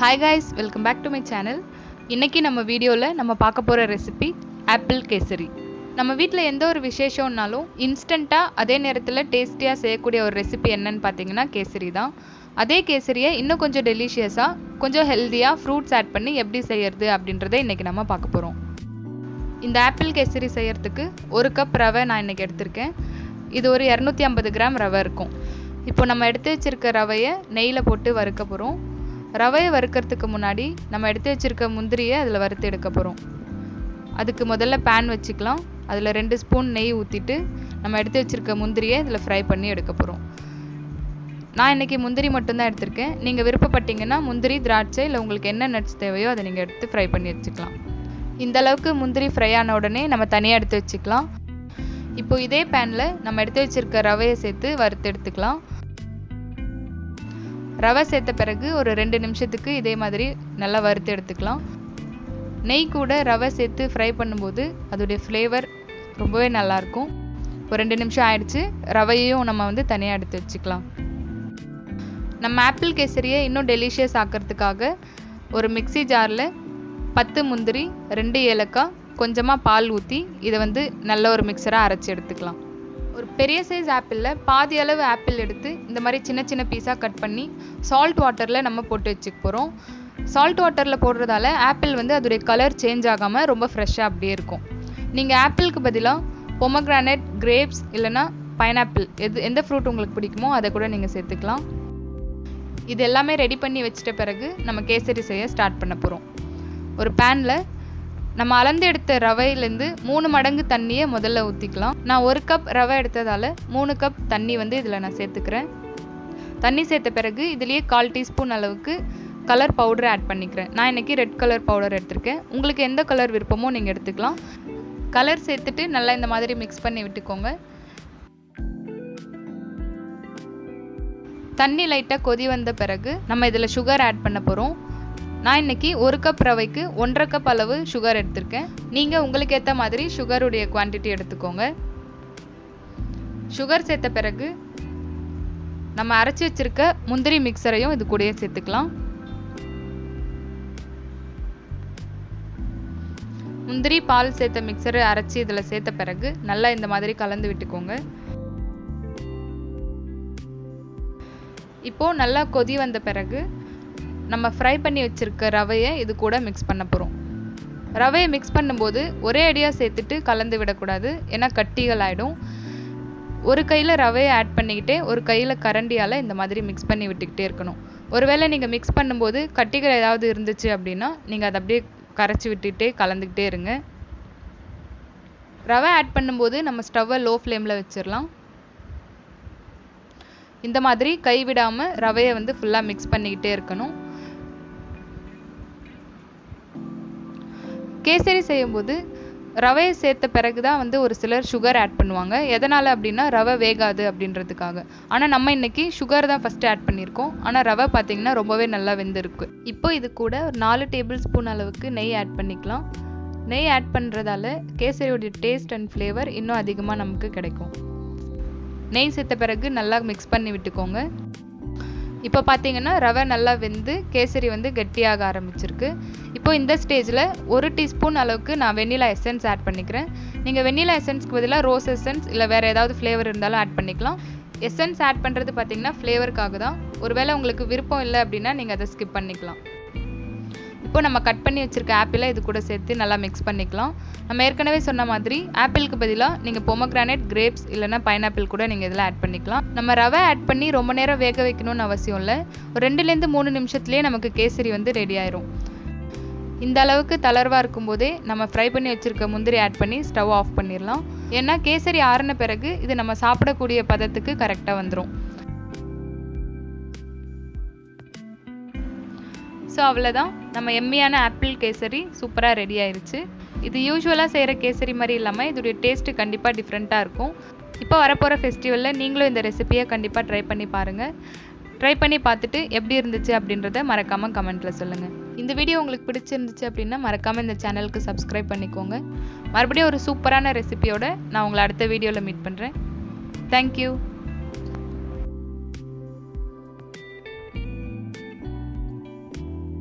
Hi guys, welcome back to my channel. இன்னைக்கு நம்ம வீடியோல நம்ம பார்க்க போற ரெசிபி ஆப்பிள் கேசரி. நம்ம வீட்ல எந்த ஒரு விசேஷம்னாலும் இன்ஸ்டன்ட்டா அதே நேரத்துல டேஸ்டியா செய்யக்கூடிய ஒரு ரெசிபி என்னன்னு பாத்தீங்கன்னா கேசரி தான். அதே கேசரியை இன்னும் கொஞ்சம் டெலிஷியஸா, கொஞ்சம் ஹெல்தியா ஃப்ரூட்ஸ் ஆட் பண்ணி எப்படி செய்யறது அப்படின்றதை இன்னைக்கு நம்ம பார்க்க போறோம். இந்த ஆப்பிள் கேசரி செய்யறதுக்கு 1 கப் ரவை நான் இன்னைக்கு எடுத்திருக்கேன். இது ஒரு 250 கிராம் ரவை இருக்கும். இப்போ நம்ம எடுத்து வச்சிருக்க ரவையை நெய்யில போட்டு வறுக்க போறோம். ரவையை வறுக்கிறதுக்கு முன்னாடி நம்ம எடுத்து வச்சிருக்க முந்திரியை அதில் வறுத்து எடுக்க போகிறோம். அதுக்கு முதல்ல பேன் வச்சுக்கலாம். அதில் 2 ஸ்பூன் நெய் ஊற்றிட்டு நம்ம எடுத்து வச்சிருக்க முந்திரியை இதில் ஃப்ரை பண்ணி எடுக்க போகிறோம். நான் இன்றைக்கி முந்திரி மட்டும்தான் எடுத்திருக்கேன். நீங்கள் விருப்பப்பட்டீங்கன்னா முந்திரி, திராட்சை இல்லை உங்களுக்கு என்ன நட்ஸ் தேவையோ அதை நீங்கள் எடுத்து ஃப்ரை பண்ணி வச்சுக்கலாம். இந்த அளவுக்கு முந்திரி ஃப்ரை ஆன உடனே நம்ம தனியாக எடுத்து வச்சுக்கலாம். இப்போ இதே பேனில் நம்ம எடுத்து வச்சிருக்க ரவையை சேர்த்து வறுத்து எடுத்துக்கலாம். ரவை சேர்த்த பிறகு ஒரு 2 நிமிஷத்துக்கு இதே மாதிரி நல்லா வறுத்து எடுத்துக்கலாம். நெய் கூட ரவை சேர்த்து ஃப்ரை பண்ணும்போது அதோடைய ஃப்ளேவர் ரொம்பவே நல்லாயிருக்கும். ஒரு 2 நிமிஷம் ஆயிடுச்சு. ரவையையும் நம்ம தனியாக எடுத்து வச்சுக்கலாம். நம்ம ஆப்பிள் கேசரியை இன்னும் டெலிஷியஸ் ஆக்கிறதுக்காக ஒரு மிக்ஸி ஜாரில் 10 முந்திரி, 2 ஏலக்காய், கொஞ்சமாக பால் ஊற்றி இதை நல்ல ஒரு மிக்சராக அரைச்சி எடுத்துக்கலாம். ஒரு பெரிய சைஸ் ஆப்பிளில் பாதி அளவு ஆப்பிள் எடுத்து இந்த மாதிரி சின்ன சின்ன பீஸாக கட் பண்ணி சால்ட் வாட்டரில் நம்ம போட்டு வச்சுக்க போகிறோம். சால்ட் வாட்டரில் போடுறதால ஆப்பிள் அதோடைய கலர் சேஞ்ச் ஆகாமல் ரொம்ப ஃப்ரெஷ்ஷாக அப்படியே இருக்கும். நீங்கள் ஆப்பிளுக்கு பதிலாக பொமக்ரானேட், கிரேப்ஸ் இல்லைனா பைனாப்பிள் எந்த ஃப்ரூட் உங்களுக்கு பிடிக்குமோ அதை கூட நீங்கள் சேர்த்துக்கலாம். இது எல்லாமே ரெடி பண்ணி வச்சிட்ட பிறகு நம்ம கேசரி செய்ய ஸ்டார்ட் பண்ண போகிறோம். ஒரு பேனில் நம்ம அளந்து எடுத்த ரவையிலேருந்து 3 மடங்கு தண்ணியை முதல்ல ஊற்றிக்கலாம். நான் 1 கப் ரவை எடுத்ததால் 3 கப் தண்ணி இதில் நான் சேர்த்துக்கிறேன். தண்ணி சேர்த்த பிறகு இதுலேயே 1/4 டீஸ்பூன் அளவுக்கு கலர் பவுடர் ஆட் பண்ணிக்கிறேன். நான் இன்றைக்கி ரெட் கலர் பவுடர் எடுத்திருக்கேன். உங்களுக்கு எந்த கலர் விருப்பமோ நீங்கள் எடுத்துக்கலாம். கலர் சேர்த்துட்டு நல்லா இந்த மாதிரி மிக்ஸ் பண்ணி விட்டுக்கோங்க. தண்ணி லைட்டாக கொதி வந்த பிறகு நம்ம இதில் சுகர் ஆட் பண்ண போகிறோம். நான் இன்னைக்கு 1 கப் ரவைக்கு 1.5 கப் அளவு சுகர் எடுத்திருக்கேன். நீங்கள் உங்களுக்கு ஏற்ற மாதிரி சுகருடைய குவான்டிட்டி எடுத்துக்கோங்க. சுகர் சேர்த்த பிறகு நம்ம அரைச்சி வச்சிருக்க முந்திரி மிக்சரையும் இது கூடயே சேர்த்துக்கலாம். முந்திரி, பால் சேர்த்த மிக்சரை அரைச்சி இதில் சேர்த்த பிறகு நல்லா இந்த மாதிரி கலந்து விட்டுக்கோங்க. இப்போ நல்லா கொதி வந்த பிறகு நம்ம ஃப்ரை பண்ணி வச்சுருக்க ரவையை இது கூட மிக்ஸ் பண்ண போகிறோம். ரவையை மிக்ஸ் பண்ணும்போது ஒரே அடியாக சேர்த்துட்டு கலந்து விடக்கூடாது, ஏன்னா கட்டிகள் ஆகிடும். ஒரு கையில் ரவையை ஆட் பண்ணிக்கிட்டே ஒரு கையில் கரண்டியால் இந்த மாதிரி மிக்ஸ் பண்ணி விட்டுக்கிட்டே இருக்கணும். ஒருவேளை நீங்கள் மிக்ஸ் பண்ணும்போது கட்டிகள் ஏதாவது இருந்துச்சு அப்படின்னா நீங்கள் அதை அப்படியே கரைச்சி விட்டுகிட்டே கலந்துக்கிட்டே இருங்க. ரவை ஆட் பண்ணும்போது நம்ம ஸ்டவ்வை லோ ஃப்ளேமில் வச்சிடலாம். இந்த மாதிரி கைவிடாமல் ரவையை ஃபுல்லாக மிக்ஸ் பண்ணிக்கிட்டே இருக்கணும். கேசரி செய்யும்போது ரவையை சேர்த்த பிறகு தான் ஒரு சிலர் சுகர் ஆட் பண்ணுவாங்க. எதனால் அப்படின்னா ரவை வேகாது அப்படின்றதுக்காக. ஆனால் நம்ம இன்னைக்கு சுகர் தான் ஃபஸ்ட்டு ஆட் பண்ணியிருக்கோம். ஆனால் ரவை பார்த்திங்கன்னா ரொம்பவே நல்லா வெந்திருக்கு. இப்போ இது கூட ஒரு 4 டேபிள் ஸ்பூன் அளவுக்கு நெய் ஆட் பண்ணிக்கலாம். நெய் ஆட் பண்ணுறதால கேசரியோடைய டேஸ்ட் அண்ட் ஃப்ளேவர் இன்னும் அதிகமாக நமக்கு கிடைக்கும். நெய் சேர்த்த பிறகு நல்லா மிக்ஸ் பண்ணி விட்டுக்கோங்க. இப்போ பார்த்தீங்கன்னா ரவை நல்லா வெந்து கேசரி கெட்டியாக ஆரம்பிச்சிருக்கு. இப்போ இந்த ஸ்டேஜில் 1 டீஸ்பூன் அளவுக்கு நான் வெண்ணிலா எசன்ஸ் ஆட் பண்ணிக்கிறேன். நீங்கள் வெண்ணிலா எசன்ஸ்க்கு பதிலாக ரோஸ் எசன்ஸ் இல்லை வேறு ஏதாவது ஃப்ளேவர் இருந்தாலும் ஆட் பண்ணிக்கலாம். எசன்ஸ் ஆட் பண்ணுறது பார்த்தீங்கன்னா ஃப்ளேவருக்காக தான். ஒருவேளை உங்களுக்கு விருப்பம் இல்லை அப்படின்னா நீங்கள் அதை ஸ்கிப் பண்ணிக்கலாம். இப்போ நம்ம கட் பண்ணி வச்சுருக்க ஆப்பிளை இது கூட சேர்த்து நல்லா மிக்ஸ் பண்ணிக்கலாம். நம்ம ஏற்கனவே சொன்ன மாதிரி ஆப்பிளுக்கு பதிலாக நீங்கள் பொமக்ரானேட், கிரேப்ஸ் இல்லைனா பைனாப்பிள் கூட நீங்கள் இதில் ஆட் பண்ணிக்கலாம். நம்ம ரவை ஆட் பண்ணி ரொம்ப நேரம் வேக வைக்கணும்னு அவசியம் இல்லை. ஒரு 2லேருந்து 3 நிமிஷத்துலேயே நமக்கு கேசரி ரெடி ஆயிரும். இந்த அளவுக்கு தளர்வாக இருக்கும்போதே நம்ம ஃப்ரை பண்ணி வச்சுருக்க முந்திரி ஆட் பண்ணி ஸ்டவ் ஆஃப் பண்ணிடலாம். ஏன்னா கேசரி ஆறின பிறகு இது நம்ம சாப்பிடக்கூடிய பதத்துக்கு கரெக்டாக வந்துடும். ஸோ அவ்வளோதான், நம்ம எம்மியான ஆப்பிள் கேசரி சூப்பராக ரெடி ஆயிடுச்சு. இது யூஸ்வலாக செய்கிற கேசரி மாதிரி இல்லாமல் இதோடைய டேஸ்ட்டு கண்டிப்பாக டிஃப்ரெண்ட்டாக இருக்கும். இப்போ வரப்போகிற ஃபெஸ்டிவலில் நீங்களும் இந்த ரெசிபியை கண்டிப்பாக ட்ரை பண்ணி பாருங்கள். ட்ரை பண்ணி பார்த்துட்டு எப்படி இருந்துச்சு அப்படின்றத மறக்காமல் கமெண்ட்டில் சொல்லுங்கள். இந்த வீடியோ உங்களுக்கு பிடிச்சிருந்துச்சு அப்படின்னா மறக்காமல் இந்த சேனலுக்கு சப்ஸ்கிரைப் பண்ணிக்கோங்க. மறுபடியும் ஒரு சூப்பரான ரெசிபியோட நான் உங்களை அடுத்த வீடியோவில் மீட் பண்ணுறேன். தேங்க்யூ.